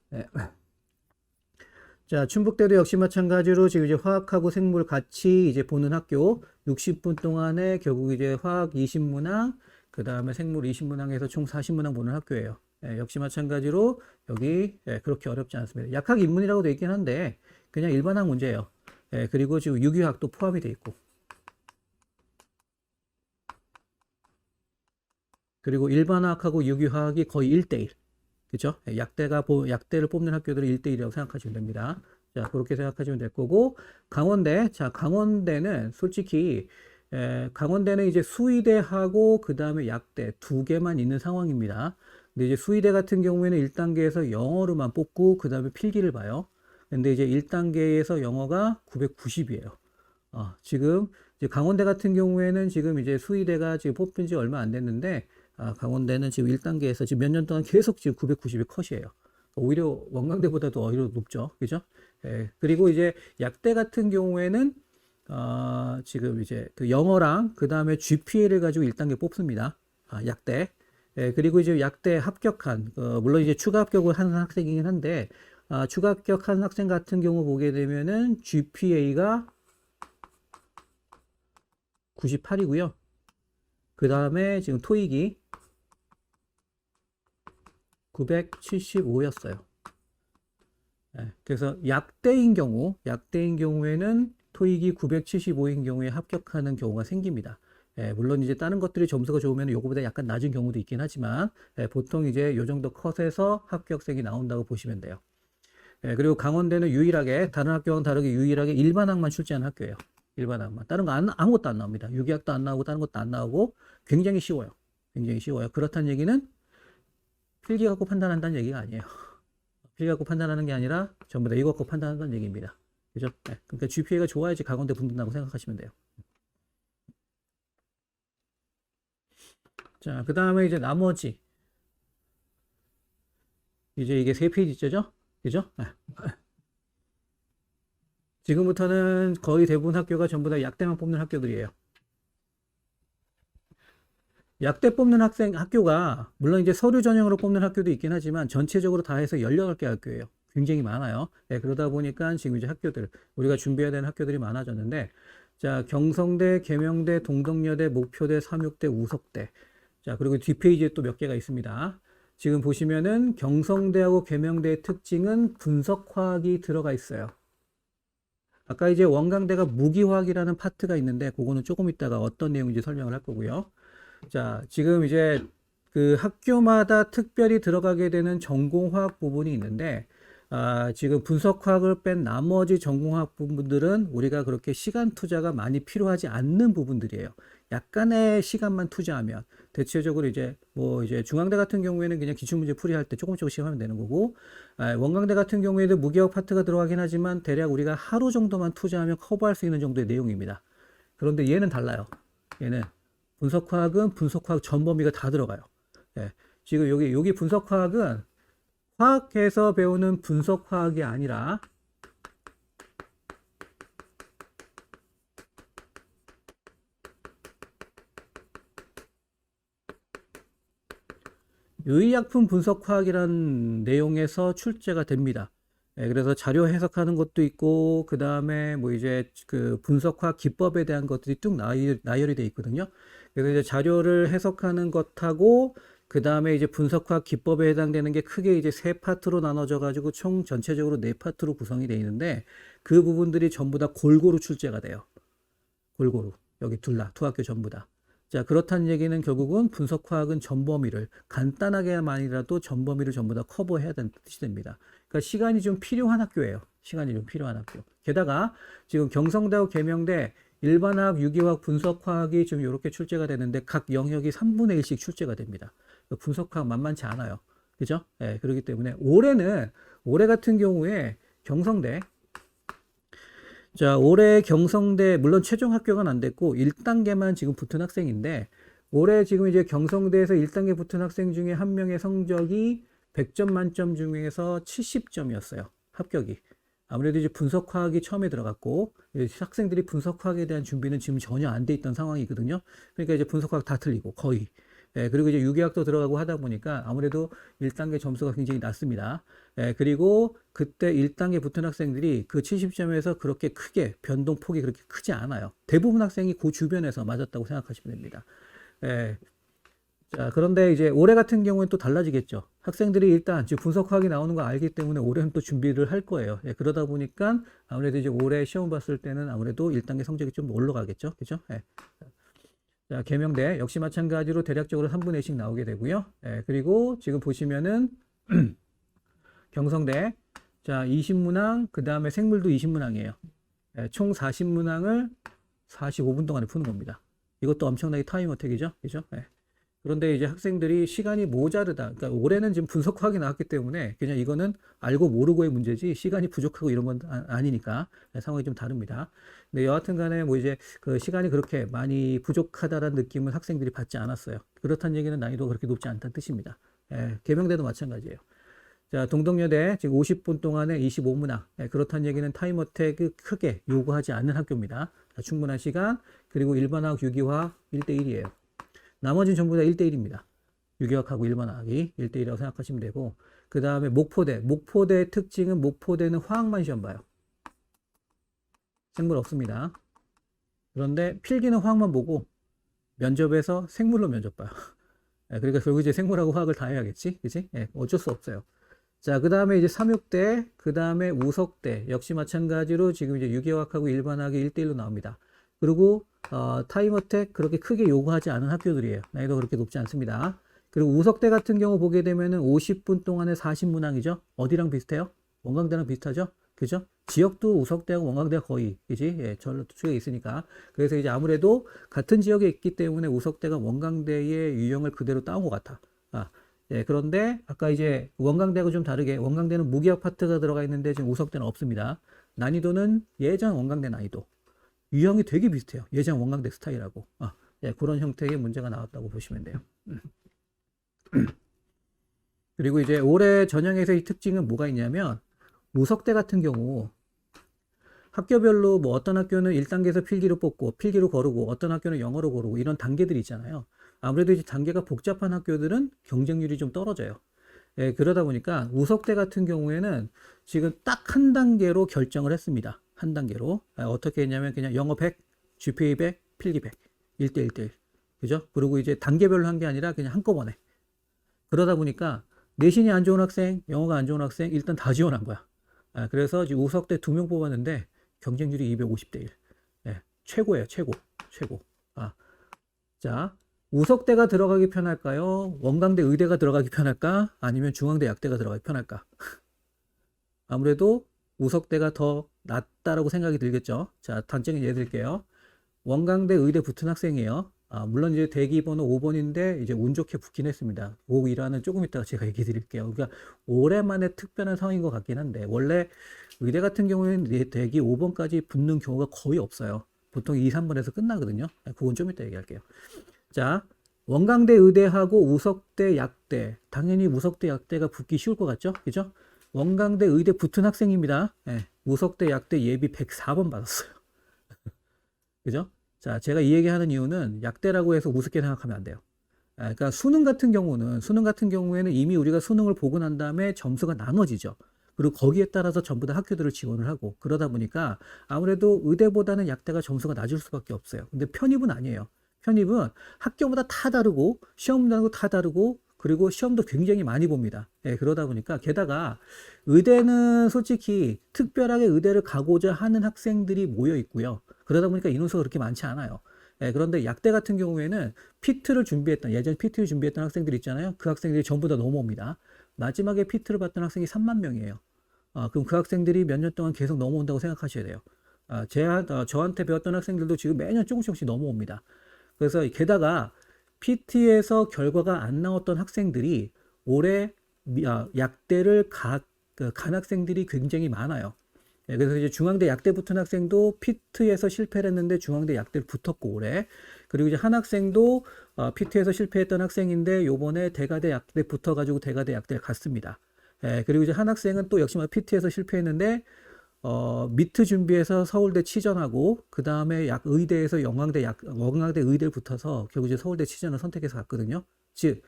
자, 충북대도 역시 마찬가지로 지금 이제 화학하고 생물 같이 이제 보는 학교 60분 동안에 결국 이제 화학 20문항, 그 다음에 생물 20문항에서 총 40문항 보는 학교예요. 역시 마찬가지로 여기 그렇게 어렵지 않습니다. 약학 입문이라고 되어 있긴 한데 그냥 일반학 문제예요. 그리고 지금 유기화학도 포함이 되어 있고. 그리고 일반학하고 유기화학이 거의 1대1. 그죠? 약대를 뽑는 학교들은 1대1이라고 생각하시면 됩니다. 자, 그렇게 생각하시면 될 거고, 강원대. 자, 강원대는 솔직히, 강원대는 이제 수의대하고 그 다음에 약대 두 개만 있는 상황입니다. 근데 이제 수의대 같은 경우에는 1단계에서 영어로만 뽑고, 그 다음에 필기를 봐요. 근데 이제 1단계에서 영어가 990이에요. 지금 이제 강원대 같은 경우에는 지금 이제 수의대가 지금 뽑힌 지 얼마 안 됐는데, 강원대는 지금 1단계에서 지금 몇 년 동안 계속 지금 990이 컷이에요. 오히려 원광대보다도 오히려 높죠. 그죠? 그리고 이제 약대 같은 경우에는, 지금 이제 그 영어랑 그 다음에 GPA를 가지고 1단계 뽑습니다. 약대. 그리고 이제 약대 합격한, 물론 이제 추가 합격을 하는 학생이긴 한데, 추가 합격한 학생 같은 경우 보게 되면은 GPA가 98이고요. 그 다음에 지금 토익이 975였어요. 그래서 약대인 경우에는 토익이 975인 경우에 합격하는 경우가 생깁니다. 물론 이제 다른 것들이 점수가 좋으면 요거보다 약간 낮은 경우도 있긴 하지만, 보통 이제 요 정도 컷에서 합격생이 나온다고 보시면 돼요. 그리고 강원대는 유일하게, 다른 학교와는 다르게 유일하게 일반학만 출제하는 학교예요. 일반학만. 다른 거 아무것도 안 나옵니다. 유기학도 안 나오고 다른 것도 안 나오고 굉장히 쉬워요. 굉장히 쉬워요. 그렇다는 얘기는 필기 갖고 판단한다는 얘기가 아니에요. 필기 갖고 판단하는 게 아니라 전부 다 이거 갖고 판단한다는 얘기입니다. 그죠? 그러니까 GPA가 좋아야지 강원대 붙는다고 생각하시면 돼요. 자, 그 다음에 이제 나머지. 이제 이게 3페이지째죠? 그죠? 지금부터는 거의 대부분 학교가 전부 다 약대만 뽑는 학교들이에요. 약대 뽑는 학교가, 물론 이제 서류 전형으로 뽑는 학교도 있긴 하지만, 전체적으로 다 해서 18개 학교예요. 굉장히 많아요. 예, 그러다 보니까 지금 이제 학교들, 우리가 준비해야 되는 학교들이 많아졌는데, 자, 경성대, 계명대, 동덕여대, 목표대, 삼육대, 우석대. 자, 그리고 뒷페이지에 또 몇 개가 있습니다. 지금 보시면은 경성대하고 계명대의 특징은 분석화학이 들어가 있어요. 아까 이제 원광대가 무기화학이라는 파트가 있는데, 그거는 조금 이따가 어떤 내용인지 설명을 할 거고요. 자, 지금 이제 그 학교마다 특별히 들어가게 되는 전공화학 부분이 있는데, 지금 분석화학을 뺀 나머지 전공화학 부분들은 우리가 그렇게 시간 투자가 많이 필요하지 않는 부분들이에요. 약간의 시간만 투자하면 대체적으로 이제 뭐 이제 중앙대 같은 경우에는 그냥 기출문제 풀이할 때 조금씩 하면 되는 거고, 원광대 같은 경우에도 무기화학 파트가 들어가긴 하지만 대략 우리가 하루 정도만 투자하면 커버할 수 있는 정도의 내용입니다. 그런데 얘는 달라요. 얘는 분석화학은 분석화학 전 범위가 다 들어가요. 예, 지금 여기 분석화학은 화학에서 배우는 분석화학이 아니라 의약품 분석화학이라는 내용에서 출제가 됩니다. 예, 그래서 자료 해석하는 것도 있고, 그 다음에 뭐 이제 그 분석화학 기법에 대한 것들이 쭉 나열이 돼 있거든요. 그래서 이제 자료를 해석하는 것하고, 그 다음에 이제 분석화학 기법에 해당되는 게 크게 이제 세 파트로 나눠져 가지고 총 전체적으로 네 파트로 구성이 돼 있는데, 그 부분들이 전부 다 골고루 출제가 돼요. 골고루. 여기 두 학교 전부 다. 자, 그렇다는 얘기는 결국은 분석화학은 전범위를 간단하게만이라도 전범위를 전부 다 커버해야 되는 뜻이 됩니다. 그러니까 시간이 좀 필요한 학교예요. 시간이 좀 필요한 학교. 게다가 지금 경성대하고 계명대 일반화학, 유기화학, 분석화학이 좀 이렇게 출제가 되는데 각 영역이 3분의 1씩 출제가 됩니다. 분석화학 만만치 않아요. 그죠? 예, 그렇기 때문에 올해 같은 경우에 경성대, 자, 올해 경성대, 물론 최종 합격은 안 됐고, 1단계만 지금 붙은 학생인데, 올해 지금 이제 경성대에서 1단계 붙은 학생 중에 한 명의 성적이 100점 만점 중에서 70점이었어요. 합격이. 아무래도 이제 분석화학이 처음에 들어갔고, 학생들이 분석화학에 대한 준비는 지금 전혀 안 돼 있던 상황이거든요. 그러니까 이제 분석화학 다 틀리고, 거의. 예, 그리고 이제 유기학도 들어가고 하다 보니까 아무래도 1단계 점수가 굉장히 낮습니다. 예, 그리고 그때 1단계 붙은 학생들이 그 70점에서 그렇게 크게 변동폭이 그렇게 크지 않아요. 대부분 학생이 그 주변에서 맞았다고 생각하시면 됩니다. 예, 자, 그런데 이제 올해 같은 경우는 또 달라지겠죠. 학생들이 일단 지금 분석화학이 나오는 걸 알기 때문에 올해는 또 준비를 할 거예요. 예, 그러다 보니까 아무래도 이제 올해 시험 봤을 때는 아무래도 1단계 성적이 좀 올라가겠죠. 그죠? 예. 자, 계명대 역시 마찬가지로 대략적으로 3분의 1씩 나오게 되고요. 예, 그리고 지금 보시면은 경성대, 자, 20문항, 그 다음에 생물도 20문항이에요. 예, 총 40문항을 45분 동안에 푸는 겁니다. 이것도 엄청나게 타임 어택이죠. 그죠? 예. 그런데 이제 학생들이 시간이 모자르다. 그러니까 올해는 지금 분석화학이 나왔기 때문에 그냥 이거는 알고 모르고의 문제지 시간이 부족하고 이런 건 아니니까 상황이 좀 다릅니다. 근데 여하튼 간에 뭐 이제 그 시간이 그렇게 많이 부족하다라는 느낌은 학생들이 받지 않았어요. 그렇다는 얘기는 난이도가 그렇게 높지 않다는 뜻입니다. 예, 계명대도 마찬가지예요. 자, 동덕여대 지금 50분 동안에 25문항. 예, 그렇다는 얘기는 타임어택을 크게 요구하지 않는 학교입니다. 자, 충분한 시간, 그리고 일반화학, 유기화학 1대1이에요. 나머지는 전부 다 1대1입니다. 유기학하고 일반화학이 1대1이라고 생각하시면 되고, 그 다음에 목포대의 특징은 목포대는 화학만 시험 봐요. 생물 없습니다. 그런데 필기는 화학만 보고 면접에서 생물로 면접 봐요. 그러니까 결국 이제 생물하고 화학을 다 해야겠지, 그치? 예, 어쩔 수 없어요. 자, 그 다음에 이제 삼육대, 그 다음에 우석대 역시 마찬가지로 지금 이제 유기화학하고 일반화학이 1대1로 나옵니다. 그리고 타임어택 그렇게 크게 요구하지 않은 학교들이에요. 난이도 그렇게 높지 않습니다. 그리고 우석대 같은 경우 보게 되면은 50분 동안에 40문항이죠. 어디랑 비슷해요? 원광대랑 비슷하죠? 그죠? 지역도 우석대하고 원광대가 거의, 그지? 예, 저쪽에 있으니까. 그래서 이제 아무래도 같은 지역에 있기 때문에 우석대가 원광대의 유형을 그대로 따온 것 같아. 예, 그런데 아까 이제 원광대하고 좀 다르게 원광대는 무기학 파트가 들어가 있는데 지금 우석대는 없습니다. 난이도는 예전 원광대 난이도. 유형이 되게 비슷해요. 예전 원광대 스타일하고. 예, 그런 형태의 문제가 나왔다고 보시면 돼요. 그리고 이제 올해 전형에서의 특징은 뭐가 있냐면 우석대 같은 경우 학교별로 뭐 어떤 학교는 1단계에서 필기로 뽑고 필기로 거르고 어떤 학교는 영어로 거르고 이런 단계들이 있잖아요. 아무래도 이제 단계가 복잡한 학교들은 경쟁률이 좀 떨어져요. 예, 그러다 보니까 우석대 같은 경우에는 지금 딱 한 단계로 결정을 했습니다. 한 단계로. 어떻게 했냐면 그냥 영어 100, GPA 100, 필기 100. 1대 1대 1. 그죠? 그리고 이제 단계별로 한 게 아니라 그냥 한꺼번에. 그러다 보니까 내신이 안 좋은 학생, 영어가 안 좋은 학생 일단 다 지원한 거야. 그래서 지금 우석대 2명 뽑았는데 경쟁률이 250대 1. 예, 최고예요, 최고. 최고. 자, 우석대가 들어가기 편할까요? 원광대 의대가 들어가기 편할까? 아니면 중앙대 약대가 들어가기 편할까? 아무래도 우석대가 더 낫다라고 생각이 들겠죠. 자, 단적인 예를 들게요. 원광대 의대 붙은 학생이에요. 물론 이제 대기 번호 5번인데 이제 운 좋게 붙긴 했습니다. 그 일화는 조금 이따가 제가 얘기 드릴게요. 그러니까 오랜만에 특별한 상황인 것 같긴 한데 원래 의대 같은 경우에는 대기 5번까지 붙는 경우가 거의 없어요. 보통 2, 3번에서 끝나거든요. 그건 좀 이따 얘기할게요. 자, 원광대 의대하고 우석대 약대. 당연히 우석대 약대가 붙기 쉬울 것 같죠? 그죠? 원광대 의대 붙은 학생입니다. 예, 우석대 약대 예비 104번 받았어요. 그죠? 자, 제가 이 얘기하는 이유는 약대라고 해서 우습게 생각하면 안 돼요. 그러니까 수능 같은 경우에는 이미 우리가 수능을 보고 난 다음에 점수가 나눠지죠. 그리고 거기에 따라서 전부 다 학교들을 지원을 하고 그러다 보니까 아무래도 의대보다는 약대가 점수가 낮을 수밖에 없어요. 근데 편입은 아니에요. 편입은 학교마다 다 다르고 시험도 다 다르고 그리고 시험도 굉장히 많이 봅니다. 예, 그러다 보니까 게다가 의대는 솔직히 특별하게 의대를 가고자 하는 학생들이 모여 있고요. 그러다 보니까 인원수가 그렇게 많지 않아요. 예, 그런데 약대 같은 경우에는 예전 PT를 준비했던 학생들 있잖아요. 그 학생들이 전부 다 넘어옵니다. 마지막에 PT를 봤던 학생이 3만 명이에요. 그럼 그 학생들이 몇 년 동안 계속 넘어온다고 생각하셔야 돼요. 저한테 배웠던 학생들도 지금 매년 조금씩 넘어옵니다. 그래서 게다가 PT에서 결과가 안 나왔던 학생들이 올해 약대를 간 학생들이 굉장히 많아요. 예, 그래서 이제 중앙대 약대 붙은 학생도 PT에서 실패를 했는데 중앙대 약대를 붙었고 올해. 그리고 이제 한 학생도 PT에서 실패했던 학생인데 요번에 대가대 약대 붙어가지고 대가대 약대를 갔습니다. 예, 그리고 이제 한 학생은 또 역시 PT에서 실패했는데 미트 준비해서 서울대 치전하고 그 다음에 의대에서 원광대 의대를 붙어서 결국 이제 서울대 치전을 선택해서 갔거든요. 즉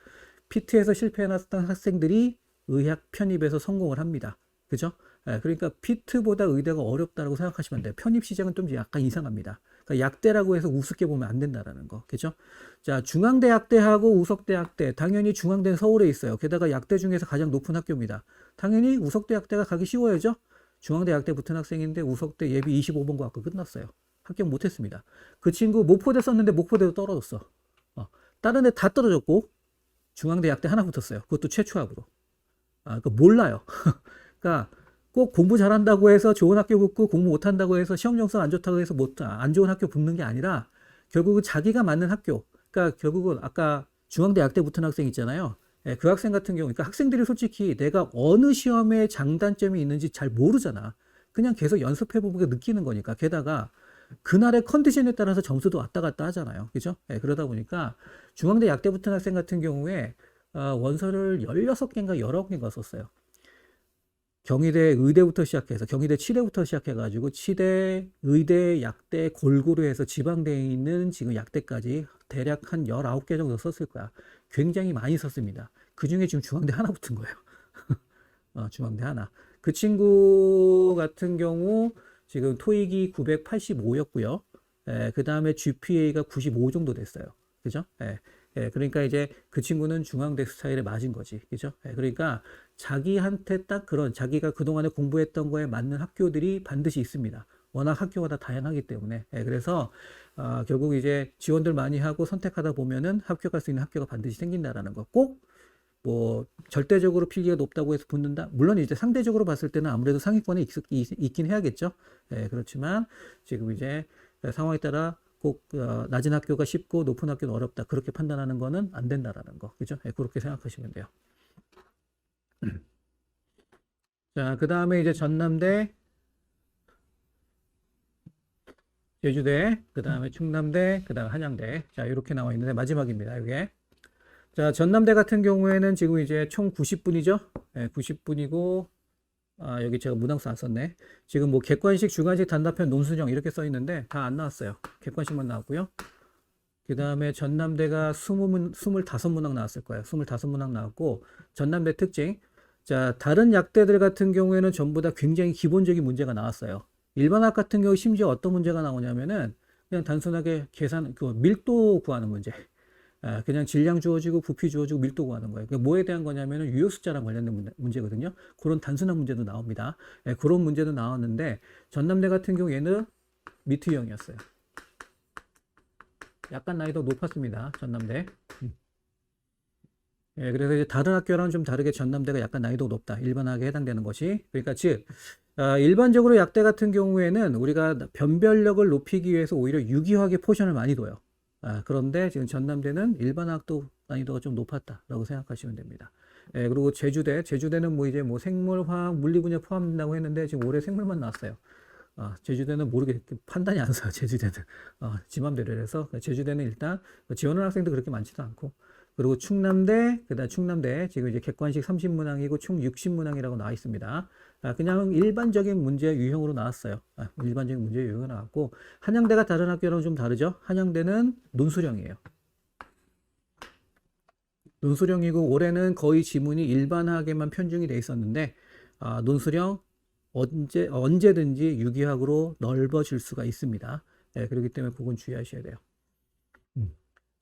PT에서 실패해놨던 학생들이 의학 편입에서 성공을 합니다. 그죠? 그러니까 PT보다 의대가 어렵다고 생각하시면 돼요. 편입 시장은 좀 약간 이상합니다. 그러니까 약대라고 해서 우습게 보면 안 된다라는 거. 그죠? 자, 중앙대 약대하고 우석대 약대. 당연히 중앙대는 서울에 있어요. 게다가 약대 중에서 가장 높은 학교입니다. 당연히 우석대 약대가 가기 쉬워야죠. 중앙대 약대 붙은 학생인데 우석대 예비 25번 갖고 끝났어요. 합격 못했습니다. 그 친구 목포대 썼는데 목포대도 떨어졌어. 다른 애 다 떨어졌고 중앙대 약대 하나 붙었어요. 그것도 최초합으로. 그 몰라요. 그러니까 꼭 공부 잘한다고 해서 좋은 학교 붙고 공부 못한다고 해서 시험 점수 안 좋다고 해서 안 좋은 학교 붙는 게 아니라 결국은 자기가 맞는 학교. 그러니까 결국은 아까 중앙대 약대 붙은 학생 있잖아요. 예, 그 학생 같은 경우, 그러니까 학생들이 솔직히 내가 어느 시험에 장단점이 있는지 잘 모르잖아. 그냥 계속 연습해보고 느끼는 거니까. 게다가 그날의 컨디션에 따라서 점수도 왔다 갔다 하잖아요. 그죠? 예, 그러다 보니까 중앙대 약대 붙은 학생 같은 경우에 원서를 16개인가 19개인가 썼어요. 경희대 의대부터 시작해서 경희대 치대부터 시작해가지고 치대, 의대, 약대 골고루 해서 지방대에 있는 지금 약대까지 대략 한 19개 정도 썼을 거야. 굉장히 많이 썼습니다. 그 중에 지금 중앙대 하나 붙은 거예요. 중앙대 하나. 그 친구 같은 경우 지금 토익이 985였고요. 그 다음에 GPA가 95 정도 됐어요. 그죠? 그러니까 이제 그 친구는 중앙대 스타일에 맞은 거지. 그죠? 그러니까 자기한테 딱 그런 자기가 그동안에 공부했던 거에 맞는 학교들이 반드시 있습니다. 워낙 학교가 다 다양하기 때문에. 그래서 결국 이제 지원들 많이 하고 선택하다 보면은 합격할 수 있는 학교가 반드시 생긴다라는 거. 꼭 뭐 절대적으로 필기가 높다고 해서 붙는다. 물론 이제 상대적으로 봤을 때는 아무래도 상위권에 있긴 해야겠죠. 그렇지만 지금 이제 상황에 따라 꼭 낮은 학교가 쉽고 높은 학교는 어렵다. 그렇게 판단하는 거는 안 된다라는 거. 그죠? 그렇게 생각하시면 돼요. 자, 그 다음에 이제 전남대, 제주대, 그 다음에 충남대, 그 다음에 한양대. 자, 이렇게 나와 있는데 마지막입니다. 이게. 자, 전남대 같은 경우에는 지금 이제 총 90분이죠. 90분이고, 여기 제가 문항수 안 썼네. 지금 뭐 객관식, 주관식, 단답형, 논술형 이렇게 써 있는데 다 안 나왔어요. 객관식만 나왔고요. 그 다음에 전남대가 25문항 나왔을 거예요. 25문항 나왔고, 전남대 특징. 자, 다른 약대들 같은 경우에는 전부 다 굉장히 기본적인 문제가 나왔어요. 일반학 같은 경우 심지어 어떤 문제가 나오냐면은 그냥 단순하게 그 밀도 구하는 문제. 그냥 질량 주어지고 부피 주어지고 밀도 구하는 거예요. 그게 뭐에 대한 거냐면은 유효 숫자랑 관련된 문제거든요. 그런 단순한 문제도 나옵니다. 그런 문제도 나왔는데 전남대 같은 경우 얘는 미트 유형이었어요. 약간 난이도 높았습니다. 전남대. 그래서 이제 다른 학교랑 좀 다르게 전남대가 약간 난이도가 높다. 일반학에 해당되는 것이. 그러니까 즉 일반적으로 약대 같은 경우에는 우리가 변별력을 높이기 위해서 오히려 유기화학의 포션을 많이 둬요. 그런데 지금 전남대는 일반학도 난이도가 좀 높았다라고 생각하시면 됩니다. 그리고 제주대는 뭐 이제 뭐 생물, 화학, 물리 분야 포함된다고 했는데 지금 올해 생물만 나왔어요. 제주대는 판단이 안 서요, 제주대는. 지 맘대로 해서. 제주대는 일단 지원하는 학생도 그렇게 많지도 않고. 그리고 충남대, 지금 이제 객관식 30문항이고 총 60문항이라고 나와 있습니다. 그냥 일반적인 문제 유형으로 나왔어요. 일반적인 문제 유형으로 나왔고, 한양대가 다른 학교랑 좀 다르죠? 한양대는 논술형이에요. 논술형이고, 올해는 거의 지문이 일반학에만 편중이 돼 있었는데, 논술형 언제든지 유기학으로 넓어질 수가 있습니다. 그렇기 때문에 그건 주의하셔야 돼요.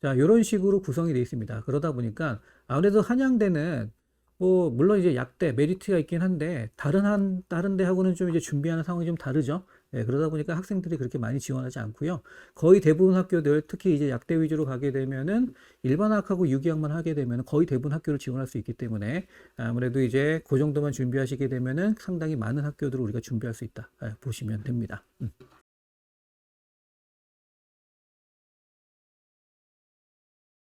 자, 이런 식으로 구성이 되어 있습니다. 그러다 보니까 아무래도 한양대는 뭐 물론 이제 약대 메리트가 있긴 한데 다른 대하고는 좀 이제 준비하는 상황이 좀 다르죠. 그러다 보니까 학생들이 그렇게 많이 지원하지 않고요. 거의 대부분 학교들 특히 이제 약대 위주로 가게 되면은 일반학하고 유기학만 하게 되면 거의 대부분 학교를 지원할 수 있기 때문에 아무래도 이제 그 정도만 준비하시게 되면은 상당히 많은 학교들을 우리가 준비할 수 있다. 보시면 됩니다.